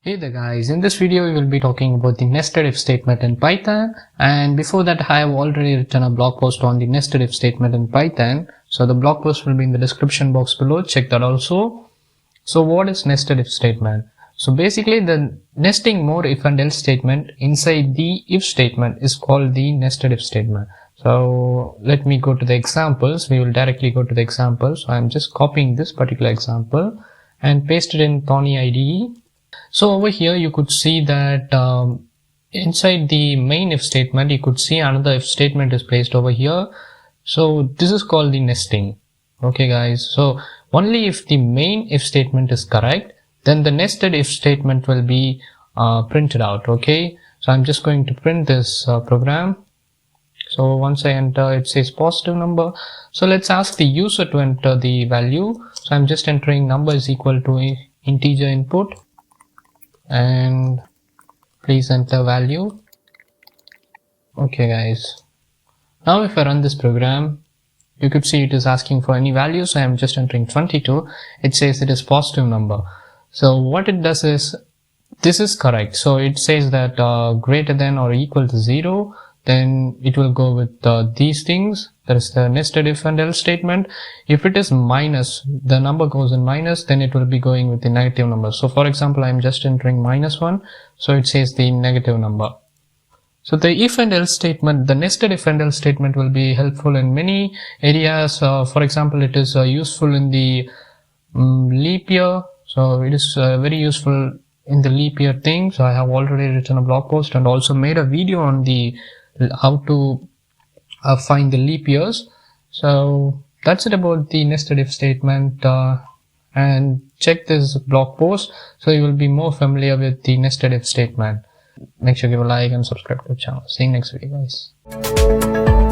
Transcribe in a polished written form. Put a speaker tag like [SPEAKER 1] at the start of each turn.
[SPEAKER 1] Hey there guys, in this video we will be talking about the nested if statement in Python, and before that I have already written a blog post on the nested if statement in Python, so the blog post will be in the description box below, check that also. So what is nested if statement? So basically the nesting more if and else statement inside the if statement is called the nested if statement. So let me go to the examples. We will directly go to the examples. So I'm just copying this particular example and paste it in Thorny IDE. So over here you could see that inside the main if statement you could see another if statement is placed over here. So this is called the nesting. Okay guys, so only if the main if statement is correct, then the nested if statement will be printed out. Okay, so I'm just going to print this program. So once I enter, it says positive number. So let's ask the user to enter the value. So I'm just entering number is equal to integer input, and please enter value. Okay guys, now if I run this program, you could see it is asking for any value. So I'm just entering 22. It says it is positive number. So what it does is, this is correct. So it says that greater than or equal to 0, then it will go with these things. That is the nested if and else statement. If it is minus, the number goes in minus, then it will be going with the negative number. So for example, I'm just entering -1. So it says the negative number. So the if and else statement, the nested if and else statement will be helpful in many areas. For example, it is useful in the leap year. So it is very useful in the leap year thing. So I have already written a blog post and also made a video on the how to find the leap years. So that's it about the nested if statement, and check this blog post so you will be more familiar with the nested if statement. Make sure you give a like and subscribe to the channel. See you next video guys.